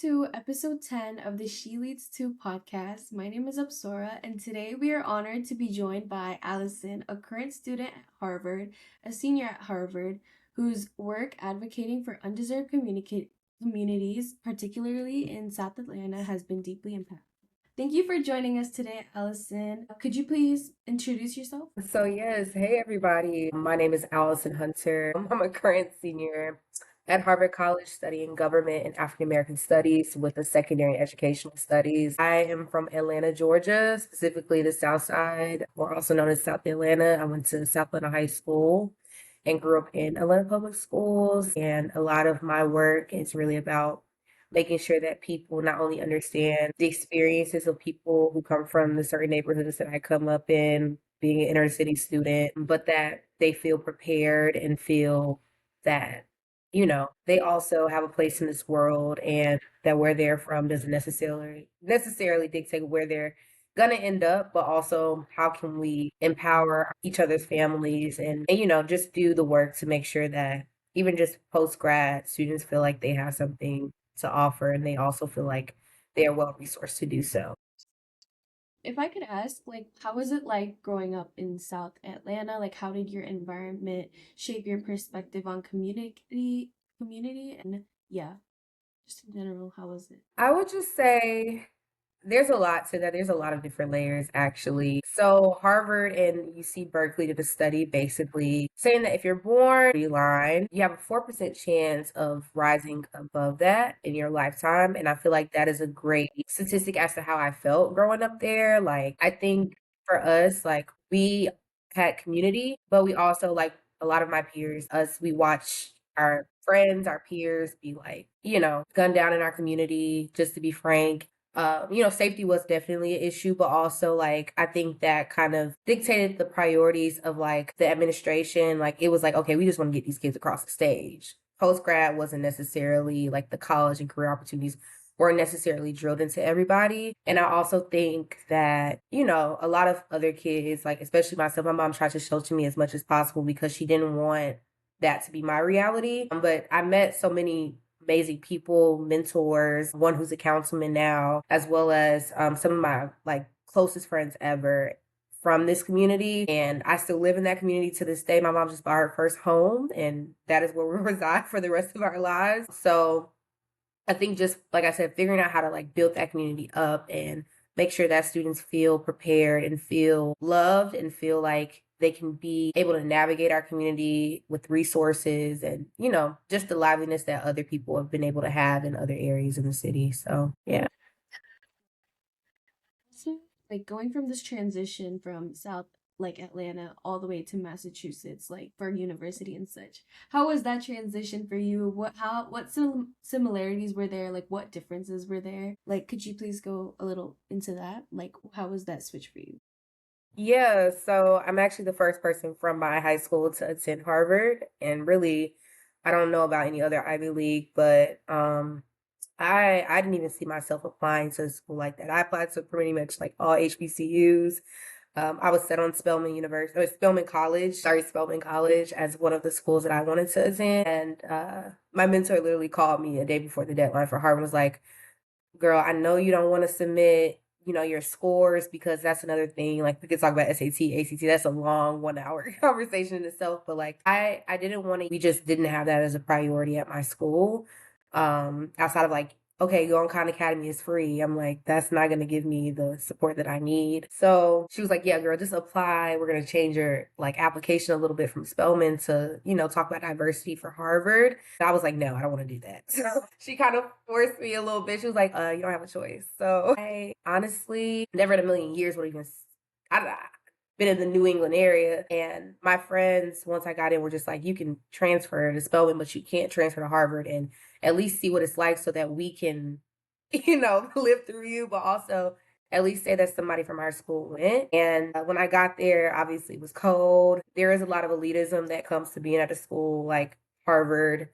to episode 10 of the She Leads To podcast. My name is Apsora, and today we are honored to be joined by Allison, a current student at Harvard, a senior at Harvard, whose work advocating for undeserved communities, particularly in South Atlanta, has been deeply impactful. Thank you for joining us today, Allison. Could you please introduce yourself? Yes, hey everybody. My name is Allison Hunter. I'm a current senior at Harvard College studying government and African American studies with a secondary in educational studies. I am from Atlanta, Georgia, specifically the South Side, or also known as South Atlanta. I went to South Atlanta High School and grew up in Atlanta Public Schools. And a lot of my work is really about making sure that people not only understand the experiences of people who come from the certain neighborhoods that I come up in, being an inner city student, but that they feel prepared and feel that, they also have a place in this world and that where they're from doesn't necessarily dictate where they're gonna end up, but also how can we empower each other's families and just do the work to make sure that even just post grad students feel like they have something to offer and they also feel like they are well resourced to do so. If I could ask, how was it like growing up in South Atlanta? Like, how did your environment shape your perspective on community, and yeah, just in general, how was it? I would just say there's a lot to that. There's a lot of different layers, actually. So, Harvard and UC Berkeley did a study basically saying that if you're born line, you have a 4% chance of rising above that in your lifetime. And I feel like that is a great statistic as to how I felt growing up there. Like, I think for us, like, we had community, but we also, like, a lot of my peers, we watch our friends, our peers be like, gunned down in our community, just to be frank. Safety was definitely an issue, but also like I think that kind of dictated the priorities of like the administration. Like it was like, okay, we just want to get these kids across the stage. Post grad wasn't necessarily like the college and career opportunities weren't necessarily drilled into everybody. And I also think that, a lot of other kids, like especially myself, my mom tried to shelter me as much as possible because she didn't want that to be my reality. But I met so many amazing people, mentors, one who's a councilman now, as well as some of my like closest friends ever from this community. And I still live in that community to this day. My mom just bought her first home, and that is where we reside for the rest of our lives. So I think just like I said, figuring out how to like build that community up and make sure that students feel prepared and feel loved and feel like they can be able to navigate our community with resources and, just the liveliness that other people have been able to have in other areas in the city. So, yeah. So, like going from this transition from South like Atlanta all the way to Massachusetts, like for university and such. How was that transition for you? What similarities were there? Like what differences were there? Like could you please go a little into that? Like how was that switch for you? Yeah, so I'm actually the first person from my high school to attend Harvard. And really, I don't know about any other Ivy League, but I didn't even see myself applying to a school like that. I applied to pretty much like all HBCUs. I was set on Spelman College as one of the schools that I wanted to attend. And my mentor literally called me a day before the deadline for Harvard and was like, girl, I know you don't want to submit, your scores because that's another thing. Like we could talk about SAT, ACT. That's a long 1 hour conversation in itself. But like I didn't want to. We just didn't have that as a priority at my school. Outside of like, okay, go on Khan Academy is free. I'm like, that's not gonna give me the support that I need. So she was like, yeah, girl, just apply. We're gonna change your like application a little bit from Spelman to, talk about diversity for Harvard. I was like, no, I don't want to do that. So she kind of forced me a little bit. She was like, you don't have a choice. So I honestly never in a million years would even I been in the New England area. And my friends, once I got in, were just like, you can transfer to Spelman, but you can't transfer to Harvard and at least see what it's like so that we can, live through you, but also at least say that somebody from our school went. And when I got there, obviously it was cold. There is a lot of elitism that comes to being at a school like Harvard.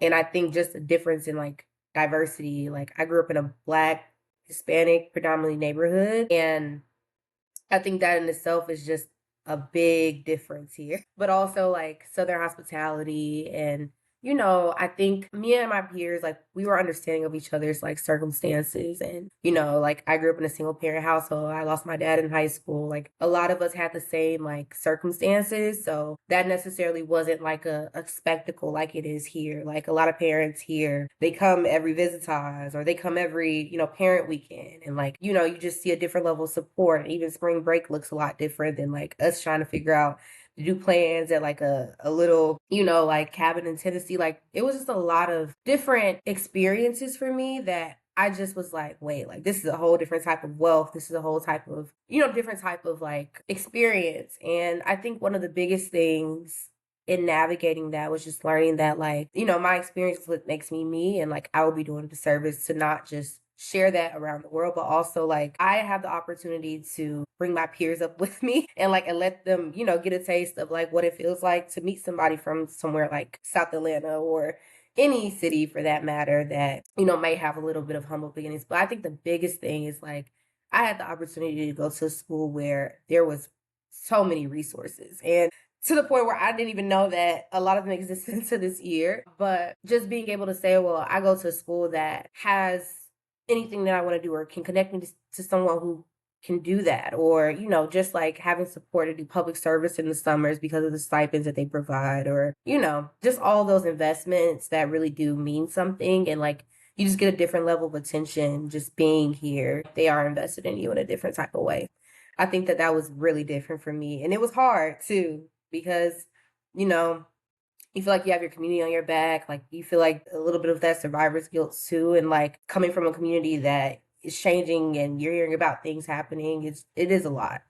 And I think just a difference in like diversity. Like I grew up in a Black, Hispanic, predominantly neighborhood. And I think that in itself is just a big difference here. But also like Southern hospitality and I think me and my peers, like, we were understanding of each other's like circumstances. And, like, I grew up in a single parent household. I lost my dad in high school. Like, a lot of us had the same like circumstances. So that necessarily wasn't like a spectacle like it is here. Like, a lot of parents here, they come every Visitas or they come every, parent weekend. And like, you just see a different level of support. And even spring break looks a lot different than like us trying to figure out to do plans at like a little, like cabin in Tennessee. Like, it was just a lot of different experiences for me that I just was like, wait, like, this is a whole different type of wealth. This is a whole type of, different type of like experience. And I think one of the biggest things in navigating that was just learning that, like, my experience is what makes me me. And like, I will be doing the service to not just share that around the world, but also like I have the opportunity to bring my peers up with me and like and let them, get a taste of like what it feels like to meet somebody from somewhere like South Atlanta or any city for that matter that, may have a little bit of humble beginnings. But I think the biggest thing is like I had the opportunity to go to a school where there was so many resources and to the point where I didn't even know that a lot of them existed to this year. But just being able to say, well, I go to a school that has anything that I want to do or can connect me to someone who can do that. Or, just like having support to do public service in the summers because of the stipends that they provide, or, just all those investments that really do mean something. And like, you just get a different level of attention just being here. They are invested in you in a different type of way. I think that that was really different for me. And it was hard too, because, you know, you feel like you have your community on your back. Like, you feel like a little bit of that survivor's guilt too. And like coming from a community that is changing and you're hearing about things happening, it is a lot.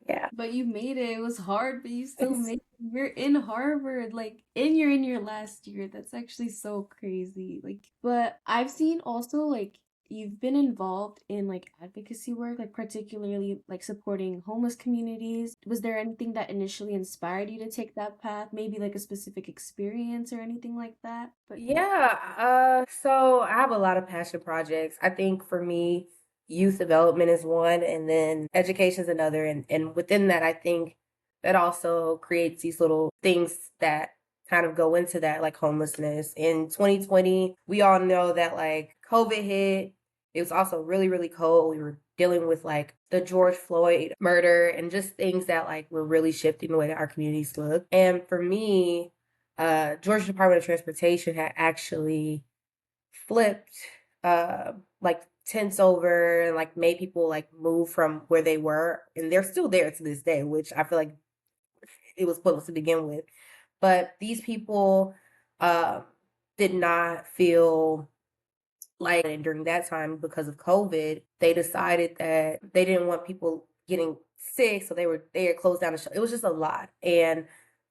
Yeah. But you made it. It was hard, but you still made it. You're in Harvard, like, and you're in your last year. That's actually so crazy. Like, but I've seen also like you've been involved in like advocacy work, like particularly like supporting homeless communities. Was there anything that initially inspired you to take that path? Maybe like a specific experience or anything like that? But yeah. Yeah, so I have a lot of passion projects. I think for me, youth development is one, and then education is another. And within that, I think that also creates these little things that kind of go into that, like homelessness. In 2020, we all know that like COVID hit. It was also really, really cold. We were dealing with like the George Floyd murder and just things that like were really shifting the way that our communities look. And for me, Georgia Department of Transportation had actually flipped like tents over and like made people like move from where they were, and they're still there to this day, which I feel like it was pointless to begin with. But these people uh, did not feel like, and during that time because of COVID, they decided that they didn't want people getting sick, so they had closed down the show. It was just a lot. And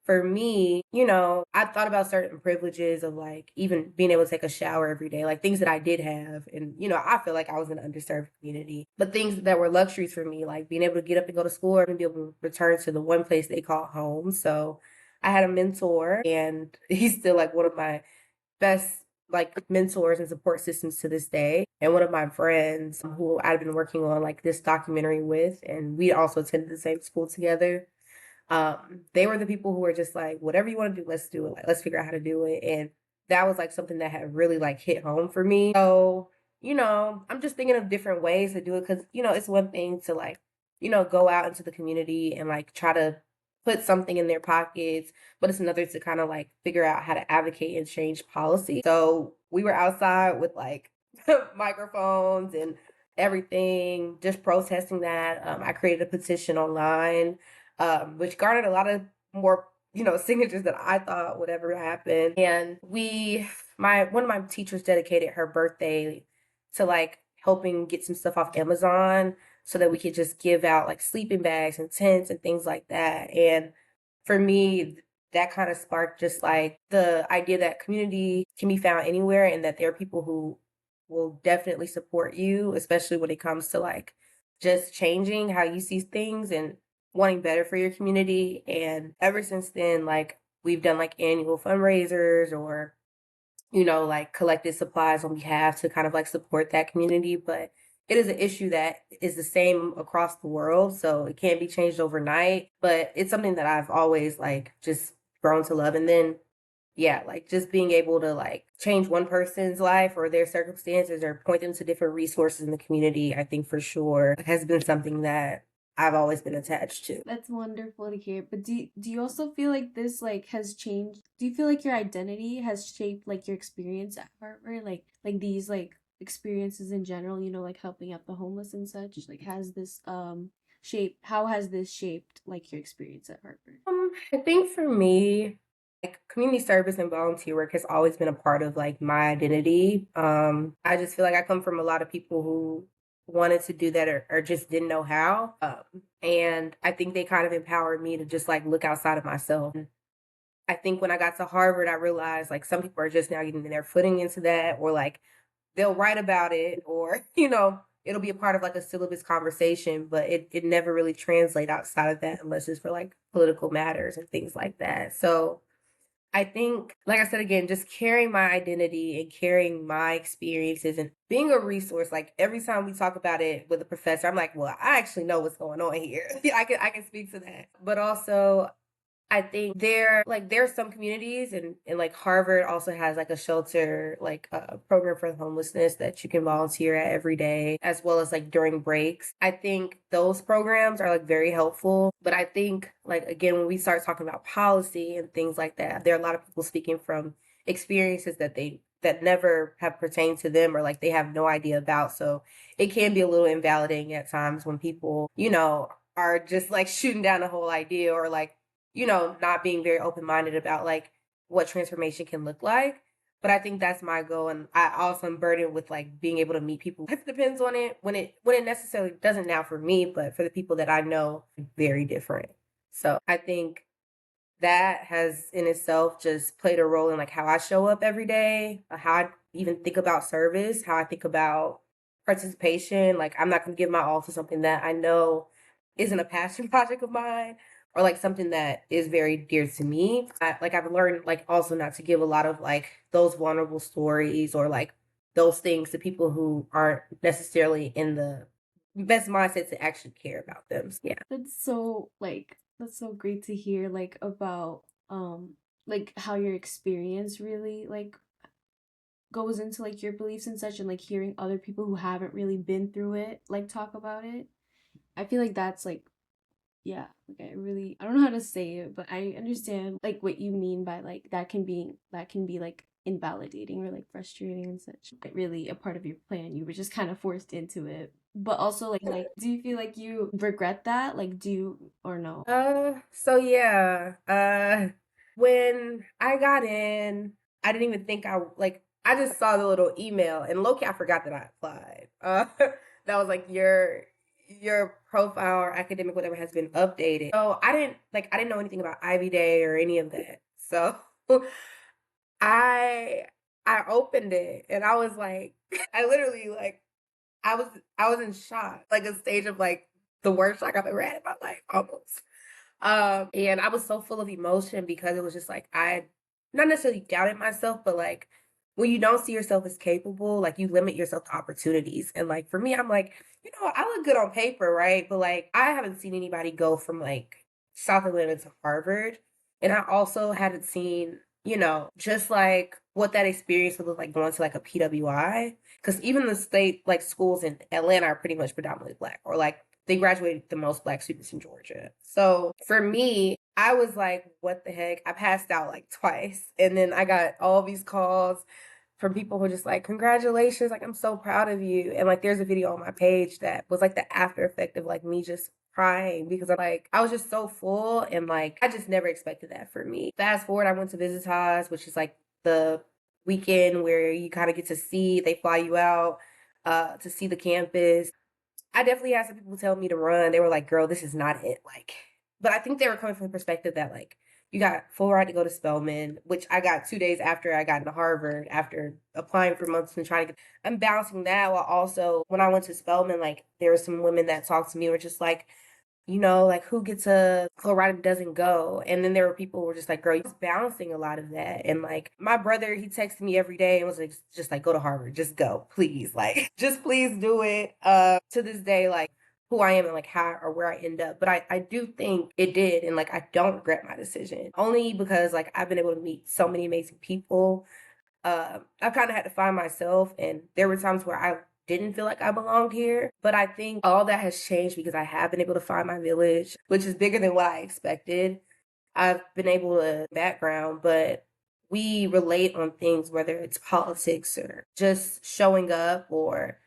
for me, I thought about certain privileges of like even being able to take a shower every day, like things that I did have. And, I feel like I was in an underserved community. But things that were luxuries for me, like being able to get up and go to school and be able to return to the one place they call home. So I had a mentor, and he's still like one of my best like mentors and support systems to this day. And one of my friends who I've been working on like this documentary with, and we also attended the same school together. They were the people who were just like, whatever you want to do, let's do it. Like, let's figure out how to do it. And that was like something that had really like hit home for me. So, I'm just thinking of different ways to do it because, it's one thing to like, go out into the community and like try to put something in their pockets, but it's another to kind of like figure out how to advocate and change policy. So we were outside with like microphones and everything, just protesting that. I created a petition online, which garnered a lot of more, signatures than I thought would ever happen. And one of my teachers dedicated her birthday to like helping get some stuff off Amazon so that we could just give out like sleeping bags and tents and things like that. And for me, that kind of sparked just like the idea that community can be found anywhere and that there are people who will definitely support you, especially when it comes to like just changing how you see things and wanting better for your community. And ever since then, like we've done like annual fundraisers or, like collected supplies on behalf to kind of like support that community. But it is an issue that is the same across the world. So it can't be changed overnight, but it's something that I've always like just grown to love. And then yeah, like just being able to like change one person's life or their circumstances or point them to different resources in the community, I think for sure has been something that I've always been attached to. That's wonderful to hear. But do you also feel like this like has changed? Do you feel like your identity has shaped like your experience at Harvard? Like these like experiences in general, you know, like helping out the homeless and such. Like has this shape how has this shaped like your experience at Harvard? I think for me, like community service and volunteer work has always been a part of like my identity. I just feel like I come from a lot of people who wanted to do that or just didn't know how. And I think they kind of empowered me to just like look outside of myself. I think when I got to Harvard, I realized like some people are just now getting their footing into that, or like they'll write about it, or, it'll be a part of like a syllabus conversation, but it never really translate outside of that unless it's for like political matters and things like that. So I think, like I said again, just carrying my identity and carrying my experiences and being a resource. Like every time we talk about it with a professor, I'm like, well, I actually know what's going on here. I can speak to that. But also I think there are some communities and like Harvard also has like a shelter, like a program for homelessness that you can volunteer at every day, as well as like during breaks. I think those programs are like very helpful. But I think like again, when we start talking about policy and things like that, there are a lot of people speaking from experiences that never have pertained to them or like they have no idea about. So it can be a little invalidating at times when people, are just like shooting down the whole idea or like not being very open minded about like what transformation can look like. But I think that's my goal. And I also am burdened with like being able to meet people. It depends on it when it necessarily doesn't now for me, but for the people that I know, very different. So I think that has in itself just played a role in like how I show up every day, how I even think about service, how I think about participation. Like I'm not gonna give my all to something that I know isn't a passion project of mine or like something that is very dear to me. I've learned like also not to give a lot of like those vulnerable stories or like those things to people who aren't necessarily in the best mindset to actually care about them. So, yeah. That's so great to hear like how your experience really like goes into like your beliefs and such and like hearing other people who haven't really been through it like talk about it. I feel like that's like yeah, like I don't know how to say it, but I understand like what you mean by like that can be like invalidating or like frustrating and such. Like really a part of your plan. You were just kind of forced into it. But also like do you feel like you regret that? Like do you or no? So yeah, when I got in, I didn't even think I just saw the little email and low-key I forgot that I applied. That was like your profile or academic whatever has been updated. So I didn't know anything about Ivy Day or any of that. So I I opened it and I was like I literally like I was I was in shock, like a stage of like the worst shock I've ever had in my life almost. And I was so full of emotion because it was just like I not necessarily doubted myself, but like when you don't see yourself as capable, like you limit yourself to opportunities. And like for me, I'm like, I look good on paper, right? But like I haven't seen anybody go from like South Atlanta to Harvard. And I also hadn't seen, just like what that experience would look like going to like a PWI. Because even the state like schools in Atlanta are pretty much predominantly black, or like they graduated the most black students in Georgia. So for me, I was like, what the heck? I passed out like twice. And then I got all these calls from people who were just like, congratulations, like I'm so proud of you. And like there's a video on my page that was like the after effect of like me just crying because I was just so full and like I just never expected that for me. Fast forward, I went to Visitas, which is like the weekend where you kind of get to see, they fly you out to see the campus. I definitely had some people tell me to run. They were like, "Girl, this is not it." Like, but I think they were coming from the perspective that like you got full ride to go to Spelman, which I got 2 days after I got into Harvard after applying for months and trying to get. I'm balancing that while also when I went to Spelman, like there were some women that talked to me were just like, like who gets a Colorado doesn't go. And then there were people who were just like, girl, you're balancing a lot of that. And like my brother, he texted me every day and was like, just like go to Harvard, just go, please. Like, just please do it. To this day, like who I am and like how or where I end up. But I do think it did. And like, I don't regret my decision only because like I've been able to meet so many amazing people. I kind of had to find myself, and there were times where I didn't feel like I belonged here. But I think all that has changed because I have been able to find my village, which is bigger than what I expected. I've been able to background, but we relate on things, whether it's politics or just showing up or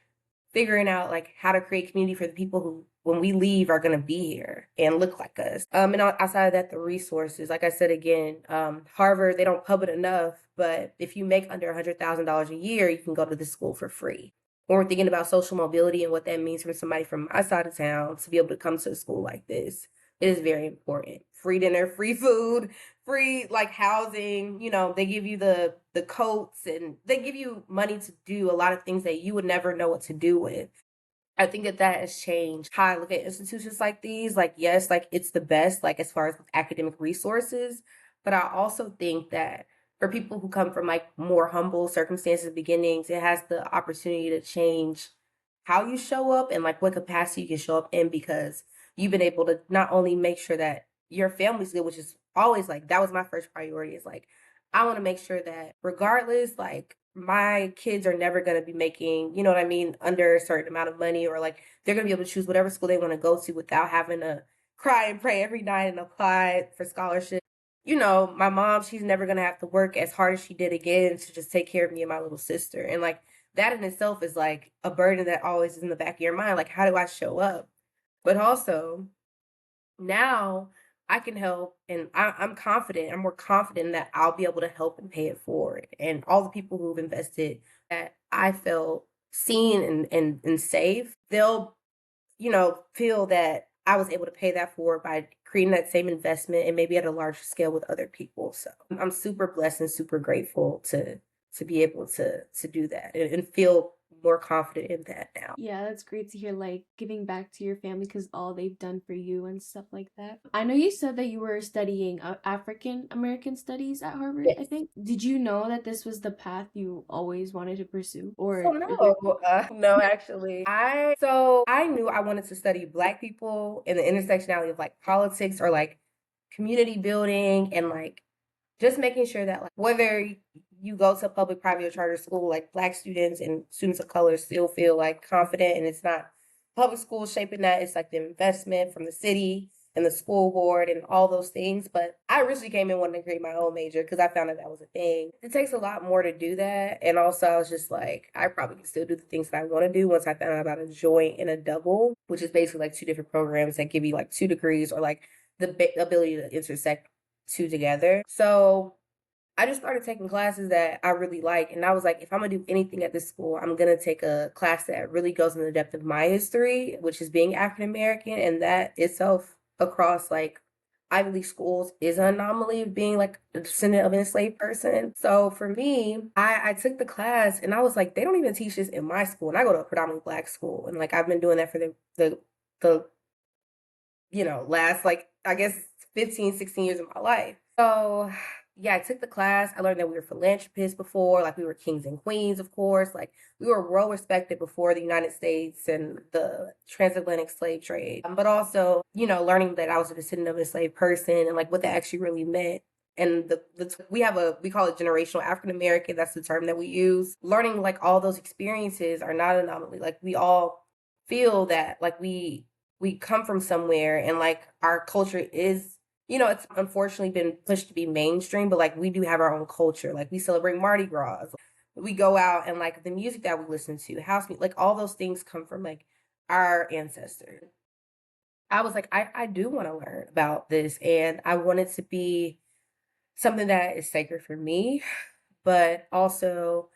figuring out like how to create community for the people who when we leave are going to be here and look like us. And outside of that, the resources, like I said again, Harvard, they don't pub it enough, but if you make under $100,000 a year, you can go to the school for free. When we're thinking about social mobility and what that means for somebody from my side of town to be able to come to a school like this, it is very important. Free dinner, free food, free like housing. They give you the coats, and they give you money to do a lot of things that you would never know what to do with. I think that that has changed how I look at institutions like these. Like, yes, like it's the best, like as far as academic resources, but I also think that for people who come from like more humble circumstances, beginnings, it has the opportunity to change how you show up and like what capacity you can show up in, because you've been able to not only make sure that your family's good, which is always like that was my first priority, is like I want to make sure that regardless, like my kids are never going to be making, you know what I mean, under a certain amount of money, or like they're going to be able to choose whatever school they want to go to without having to cry and pray every night and apply for scholarship. My mom, she's never going to have to work as hard as she did again to just take care of me and my little sister. And like that in itself is like a burden that always is in the back of your mind. Like, how do I show up? But also, now I can help, and I'm confident. I'm more confident that I'll be able to help and pay it forward. And all the people who've invested that I felt seen and safe, they'll, feel that I was able to pay that forward by creating that same investment and maybe at a larger scale with other people. So I'm super blessed and super grateful to be able to do that and feel more confident in that now. Yeah, that's great to hear, like giving back to your family because all they've done for you and stuff like that. I know you said that you were studying African American studies at Harvard, I Yes. think. Did you know that this was the path you always wanted to pursue? Or So no, no, actually, I knew I wanted to study Black people and the intersectionality of like politics or like community building and like just making sure that like whether you go to a public, private, or charter school, like Black students and students of color still feel like confident, and it's not public schools shaping that. It's like the investment from the city and the school board and all those things. But I originally came in wanting to create my own major because I found out that was a thing. It takes a lot more to do that. And also, I was just like, I probably can still do the things that I want to do once I found out about a joint and a double, which is basically like two different programs that give you like 2 degrees or like the ability to intersect two together. So I just started taking classes that I really like. And I was like, if I'm going to do anything at this school, I'm going to take a class that really goes in the depth of my history, which is being African American. And that itself across like Ivy League schools is an anomaly of being like a descendant of an enslaved person. So for me, I took the class and I was like, they don't even teach this in my school. And I go to a predominantly Black school. And like I've been doing that for the last like I guess 15, 16 years of my life. So yeah, I took the class. I learned that we were philanthropists before, like we were kings and queens, of course. Like we were well respected before the United States and the transatlantic slave trade. But also, learning that I was a descendant of a enslaved person and like what that actually really meant. And we call it generational African American. That's the term that we use. Learning like all those experiences are not an anomaly. Like we all feel that like we come from somewhere, and like our culture is, it's unfortunately been pushed to be mainstream, but like we do have our own culture. Like we celebrate Mardi Gras, we go out, and like the music that we listen to, house music, like all those things come from like our ancestors. I was like, I do want to learn about this, and I want it to be something that is sacred for me, but also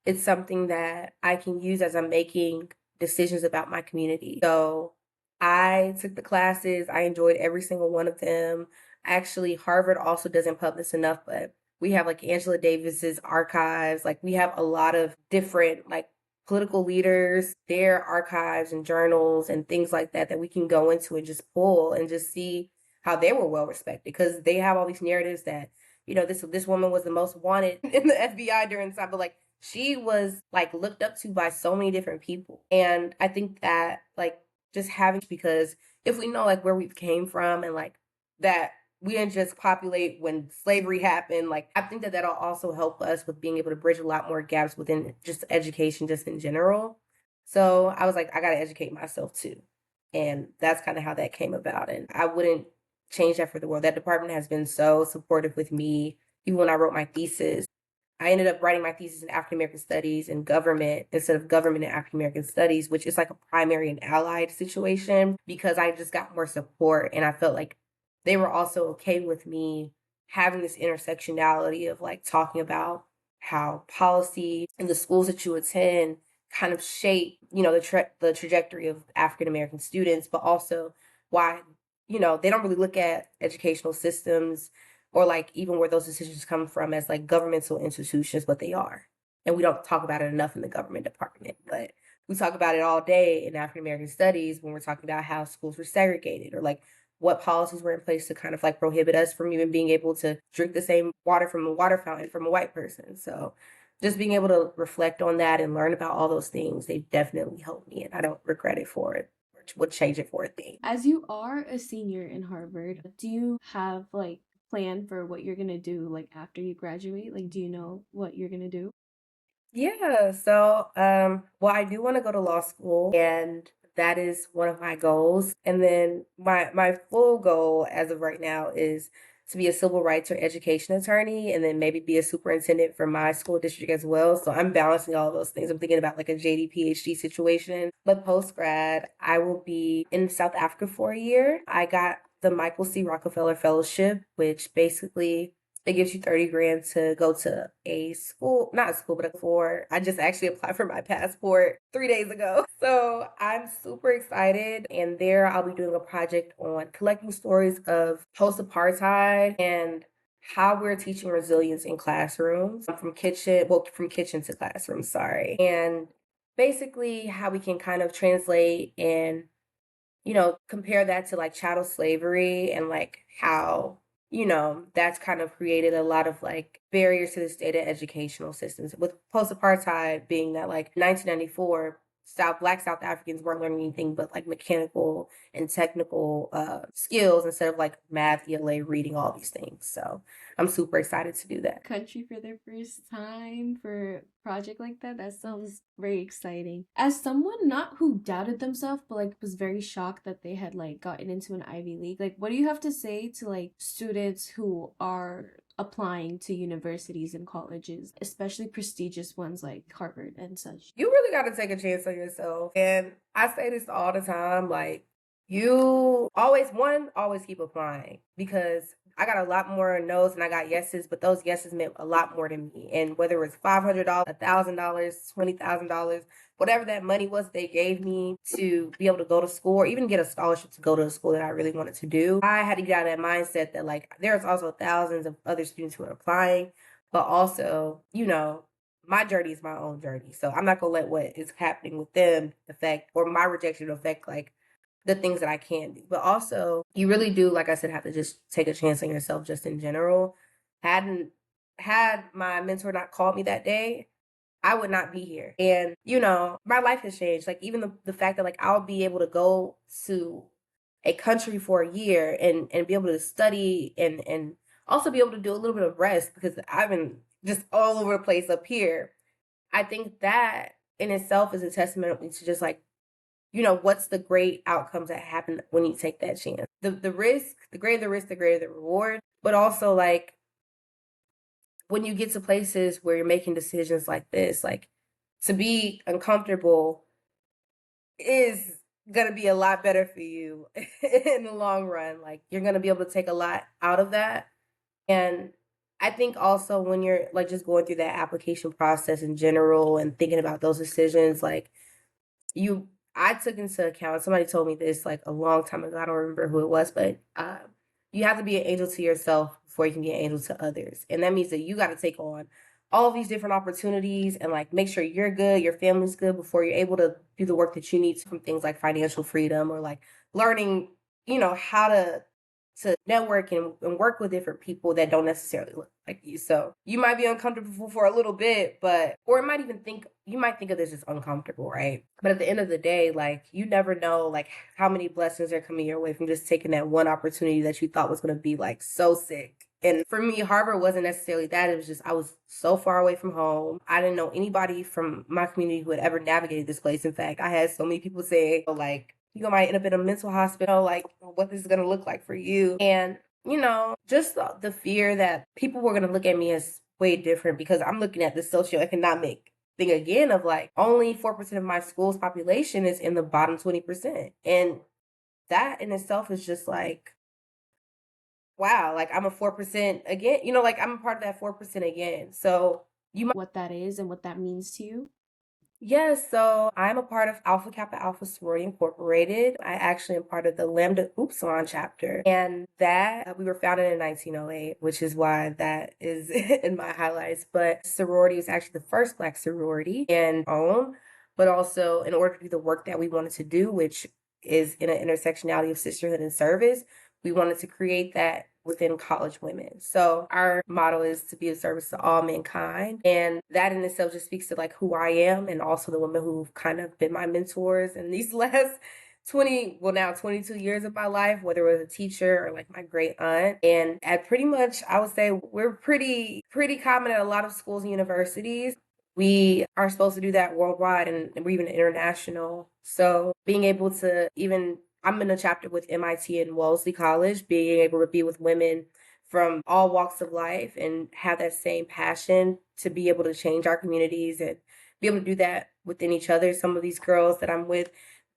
it's something that I can use as I'm making decisions about my community. So I took the classes, I enjoyed every single one of them. Actually, Harvard also doesn't publish enough, but we have like Angela Davis's archives. Like we have a lot of different like political leaders, their archives and journals and things like that that we can go into and just pull and just see how they were well respected, because they have all these narratives that this woman was the most wanted in the FBI during the time, but like she was like looked up to by so many different people. And I think that like just having, because if we know like where we came from and like that we didn't just populate when slavery happened, like I think that that'll also help us with being able to bridge a lot more gaps within just education just in general. So I was like, I got to educate myself too. And that's kind of how that came about. And I wouldn't change that for the world. That department has been so supportive with me. Even when I wrote my thesis, I ended up writing my thesis in African American Studies and government instead of government and African American Studies, which is like a primary and allied situation, because I just got more support and I felt like they were also okay with me having this intersectionality of like talking about how policy and the schools that you attend kind of shape, the trajectory of African American students, but also why, they don't really look at educational systems or like even where those decisions come from as like governmental institutions, but they are. And we don't talk about it enough in the government department, but we talk about it all day in African American studies when we're talking about how schools were segregated or like what policies were in place to kind of like prohibit us from even being able to drink the same water from a water fountain from a white person. So just being able to reflect on that and learn about all those things, they definitely helped me, and I don't regret it for it or would change it for a thing. As you are a senior in Harvard, do you have like plan for what you're gonna do like after you graduate? Like, do you know what you're gonna do? Yeah, so well, I do want to go to law school, and that is one of my goals. And then my full goal as of right now is to be a civil rights or education attorney, and then maybe be a superintendent for my school district as well. So I'm balancing all of those things. I'm thinking about like a JD PhD situation. But post grad, I will be in South Africa for a year. I got the Michael C. Rockefeller Fellowship, which basically it gives you 30 grand to go to a school, not a school, but I just actually applied for my passport 3 days ago. So I'm super excited. And there I'll be doing a project on collecting stories of post apartheid and how we're teaching resilience in classrooms from kitchen to classroom, sorry. And basically how we can kind of translate and compare that to like chattel slavery and like how, that's kind of created a lot of like barriers to the state of educational systems. With post apartheid being that like 1994, Black South Africans weren't learning anything but like mechanical and technical skills instead of like math, ELA, reading, all these things. So I'm super excited to do that. Country for their first time for a project like that. That sounds very exciting. As someone not who doubted themselves, but like was very shocked that they had like gotten into an Ivy League, like what do you have to say to like students who are applying to universities and colleges, especially prestigious ones like Harvard and such? You really got to take a chance on yourself. And I say this all the time, like you always keep applying, because I got a lot more no's and I got yeses, but those yeses meant a lot more to me. And whether it's $500, $1,000, $20,000, whatever that money was they gave me to be able to go to school or even get a scholarship to go to a school that I really wanted to do, I had to get out of that mindset that like there's also thousands of other students who are applying, but also, my journey is my own journey. So I'm not gonna let what is happening with them affect, or my rejection affect like the things that I can do. But also you really do, like I said, have to just take a chance on yourself just in general. Hadn't had my mentor not called me that day, I would not be here. And, my life has changed. Like even the fact that like I'll be able to go to a country for a year and be able to study and also be able to do a little bit of rest, because I've been just all over the place up here. I think that in itself is a testament to just like, what's the great outcomes that happen when you take that chance. The risk, the greater the risk, the greater the reward. But also like when you get to places where you're making decisions like this, like to be uncomfortable is gonna be a lot better for you in the long run. Like you're gonna be able to take a lot out of that. And I think also when you're like just going through that application process in general and thinking about those decisions, like you I took into account, somebody told me this like a long time ago, I don't remember who it was, but you have to be an angel to yourself before you can be an angel to others. And that means that you got to take on all of these different opportunities and like make sure you're good, your family's good before you're able to do the work that you need, from things like financial freedom or like learning, how to network and work with different people that don't necessarily look like you. So you might be uncomfortable for a little bit, or it might even think, you might think of this as uncomfortable, right? But at the end of the day, like you never know like how many blessings are coming your way from just taking that one opportunity that you thought was going to be like so sick. And for me, Harvard wasn't necessarily that. It was just I was so far away from home. I didn't know anybody from my community who had ever navigated this place. In fact, I had so many people say, oh, like, you might end up in a mental hospital, like what this is going to look like for you. And, just the fear that people were going to look at me as way different because I'm looking at the socioeconomic thing again of like only 4% of my school's population is in the bottom 20%. And that in itself is just like, wow, like I'm a 4% again, like I'm a part of that 4% again. So you might. What that is and what that means to you? Yes, so I'm a part of Alpha Kappa Alpha Sorority Incorporated. I actually am part of the Lambda Upsilon chapter, and that we were founded in 1908, which is why that is in my highlights. But sorority is actually the first Black sorority and own, but also in order to do the work that we wanted to do, which is in an intersectionality of sisterhood and service, we wanted to create that within college women. So our motto is to be of service to all mankind. And that in itself just speaks to like who I am and also the women who've kind of been my mentors in these last 22 years of my life, whether it was a teacher or like my great aunt. And at pretty much, I would say we're pretty common at a lot of schools and universities. We are supposed to do that worldwide and we're even international. So being able to even I'm in a chapter with MIT and Wellesley College, being able to be with women from all walks of life and have that same passion to be able to change our communities and be able to do that within each other. Some of these girls that I'm with,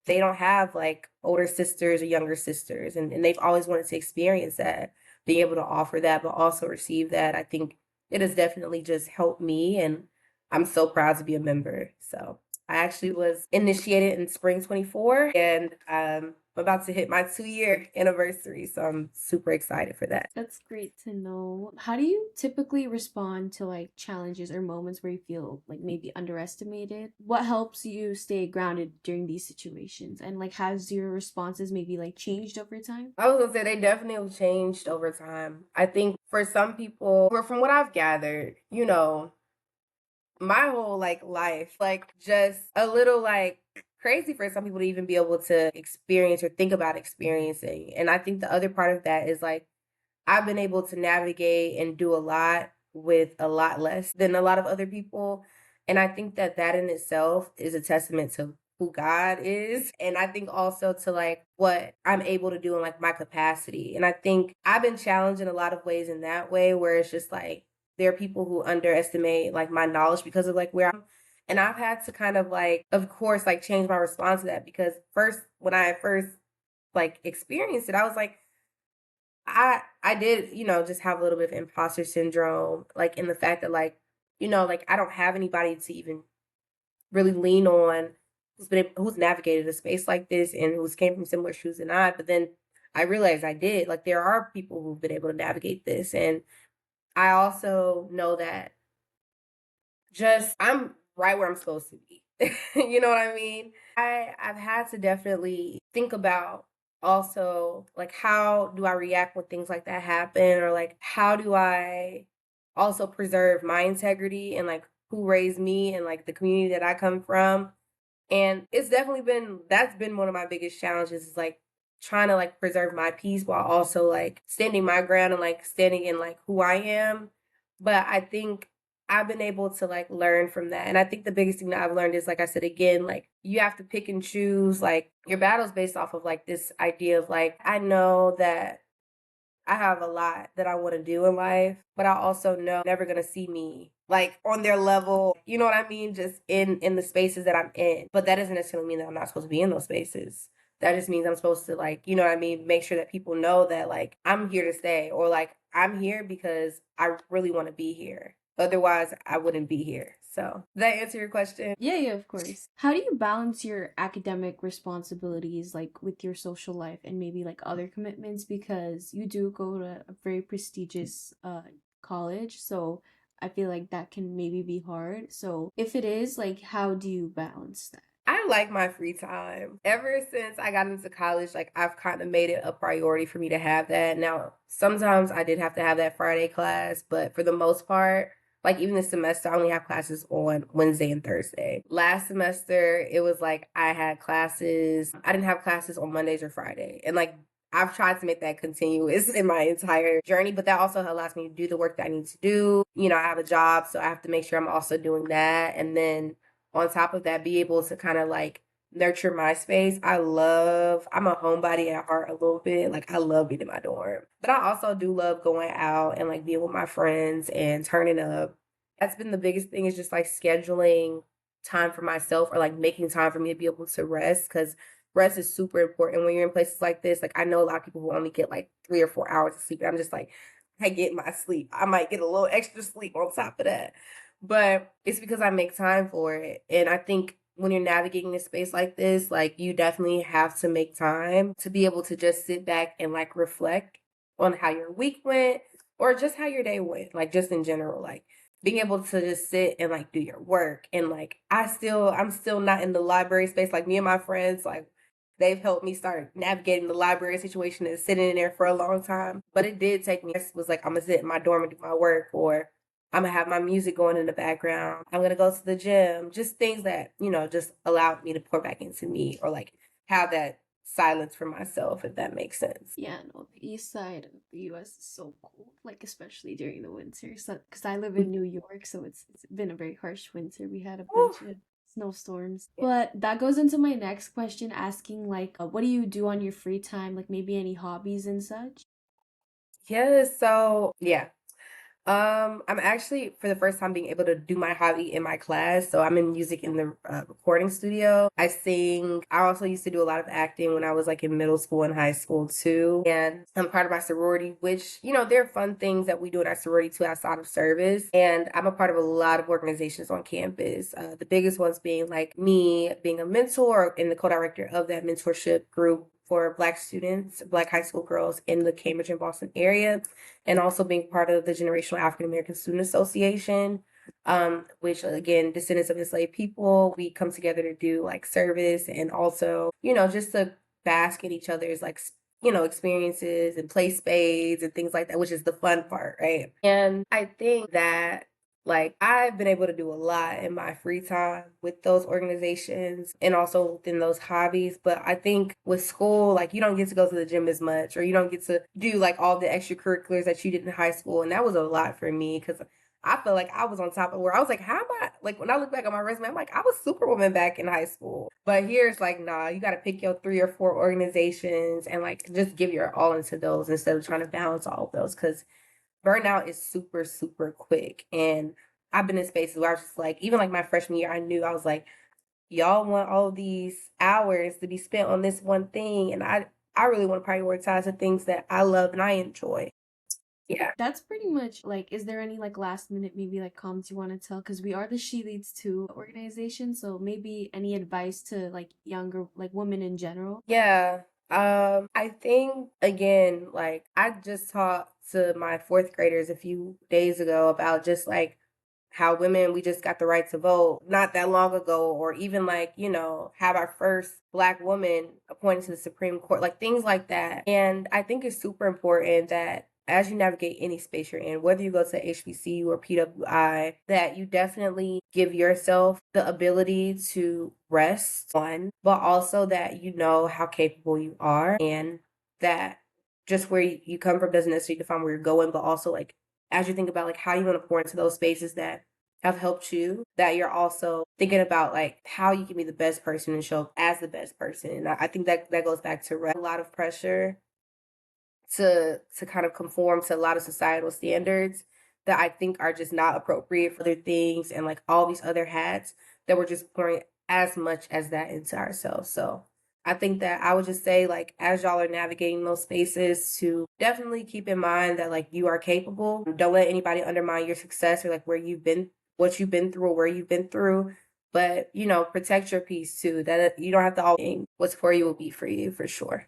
they don't have like older sisters or younger sisters, and they've always wanted to experience that, being able to offer that, but also receive that. I think it has definitely just helped me, and I'm so proud to be a member. So I actually was initiated in spring 24, and I'm about to hit my 2-year anniversary, so I'm super excited for that. That's great to know. How do you typically respond to like challenges or moments where you feel like maybe underestimated? What helps you stay grounded during these situations? And like has your responses maybe like changed over time? I was gonna say they definitely have changed over time. I think for some people, or from what I've gathered, my whole like life, like just a little like crazy for some people to even be able to experience or think about experiencing. And I think the other part of that is like I've been able to navigate and do a lot with a lot less than a lot of other people. And I think that that in itself is a testament to who God is. And I think also to like what I'm able to do in like my capacity. And I think I've been challenged in a lot of ways in that way where it's just like there are people who underestimate like my knowledge because of like where I'm. And I've had to kind of like, of course, like change my response to that because first, when I first like experienced it, I was like, I did, just have a little bit of imposter syndrome, like in the fact that like I don't have anybody to even really lean on who's navigated a space like this and who's came from similar shoes than I. But then I realized I did. Like there are people who've been able to navigate this. And I also know that just I'm right where I'm supposed to be. You know what I mean? I've had to definitely think about also like how do I react when things like that happen or like how do I also preserve my integrity and like who raised me and like the community that I come from. And it's definitely been that's been one of my biggest challenges is like trying to like preserve my peace while also like standing my ground and like standing in like who I am. But I think I've been able to like learn from that. And I think the biggest thing that I've learned is like I said again, like you have to pick and choose like your battles based off of like this idea of like I know that I have a lot that I want to do in life, but I also know they're never gonna see me like on their level. You know what I mean? Just in the spaces that I'm in. But that doesn't necessarily mean that I'm not supposed to be in those spaces. That just means I'm supposed to like, you know what I mean, make sure that people know that like I'm here to stay or like I'm here because I really want to be here. Otherwise, I wouldn't be here. So, did that answer your question? Yeah, yeah, of course. How do you balance your academic responsibilities like with your social life and maybe like other commitments because you do go to a very prestigious college, so I feel like that can maybe be hard. So, if it is, like how do you balance that? I like my free time. Ever since I got into college, like I've kind of made it a priority for me to have that. Now, sometimes I did have to have that Friday class, but for the most part, Like even this semester, I only have classes on Wednesday and Thursday. Last semester, it was like I didn't have classes on Mondays or Friday. And like I've tried to make that continuous in my entire journey, but that also allows me to do the work that I need to do. You know, I have a job, so I have to make sure I'm also doing that. And then on top of that, be able to kind of like nurture my space. I'm a homebody at heart a little bit. Like I love being in my dorm. But I also do love going out and like being with my friends and turning up. That's been the biggest thing is just like scheduling time for myself or like making time for me to be able to rest because rest is super important when you're in places like this. Like I know a lot of people who only get like 3 or 4 hours of sleep. And I'm just like, I get my sleep. I might get a little extra sleep on top of that. But it's because I make time for it. And I think when you're navigating a space like this, like you definitely have to make time to be able to just sit back and like reflect on how your week went or just how your day went, like just in general, like being able to just sit and like do your work. And like I'm still not in the library space. Like me and my friends, like they've helped me start navigating the library situation and sitting in there for a long time. But it did take me, I was like, I'm gonna sit in my dorm and do my work, or I'm gonna have my music going in the background. I'm gonna go to the gym. Just things that, you know, just allowed me to pour back into me or like have that silence for myself, if that makes sense. Yeah, no, the east side of the US is so cold, like especially during the winter. So, because I live in New York, so it's been a very harsh winter. We had a Whew. bunch of snowstorms. But that goes into my next question, asking like, what do you do on your free time? Like maybe any hobbies and such? Yeah, so yeah, I'm actually for the first time being able to do my hobby in my class. So I'm in music in the recording studio. I sing. I also used to do a lot of acting when I was like in middle school and high school too. And I'm part of my sorority, which, you know, there are fun things that we do in our sorority too outside of service. And I'm a part of a lot of organizations on campus. The biggest ones being like me being a mentor and the co-director of that mentorship group for Black students, Black high school girls in the Cambridge and Boston area, and also being part of the Generational African American Student Association, which again, descendants of enslaved people, we come together to do like service and also, you know, just to bask in each other's like, you know, experiences and play spades and things like that, which is the fun part, right? And I think that like I've been able to do a lot in my free time with those organizations and also within those hobbies. But I think with school, like you don't get to go to the gym as much or you don't get to do like all the extracurriculars that you did in high school. And that was a lot for me because I feel like I was on top of where I was like, how am I? Like when I look back on my resume, I'm like, I was Superwoman back in high school. But here it's like, nah, you got to pick your 3 or 4 organizations and like just give your all into those instead of trying to balance all of those because burnout is super, super quick. And I've been in spaces where I was just like, even like my freshman year, I knew I was like, y'all want all of these hours to be spent on this one thing. And I really want to prioritize the things that I love and I enjoy. Yeah. That's pretty much like, is there any like last minute maybe like comments you want to tell? Because we are the She Leads Too organization, so maybe any advice to like younger like women in general? Yeah. I think again, like I just talked to my fourth graders a few days ago about just like how women we just got the right to vote not that long ago or even like you know have our first Black woman appointed to the Supreme Court, like things like that. And I think it's super important that as you navigate any space you're in, whether you go to HBCU or PWI, that you definitely give yourself the ability to rest one, but also that you know how capable you are and that just where you come from doesn't necessarily define where you're going, but also like as you think about like how you want to pour into those spaces that have helped you, that you're also thinking about like how you can be the best person and show up as the best person. And I think that that goes back to a lot of pressure to kind of conform to a lot of societal standards that I think are just not appropriate for other things and like all these other hats that we're just pouring as much as that into ourselves. So I think that I would just say like as y'all are navigating those spaces to definitely keep in mind that like you are capable. Don't let anybody undermine your success or like where you've been, what you've been through or where you've been through. But you know, protect your peace too. That you don't have to always what's for you will be for you for sure.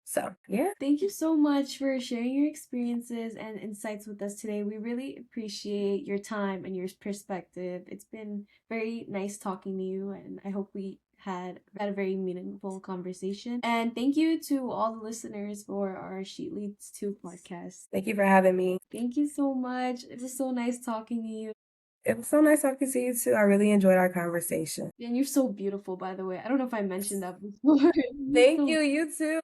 So yeah. Thank you so much for sharing your experiences and insights with us today. We really appreciate your time and your perspective. It's been very nice talking to you, and I hope we had a very meaningful conversation. And thank you to all the listeners for our She Leads to podcast. Thank you for having me. Thank you so much. It was so nice talking to you. It was so nice talking to you too. I really enjoyed our conversation. And you're so beautiful, by the way. I don't know if I mentioned that before. You're Thank so you. You too.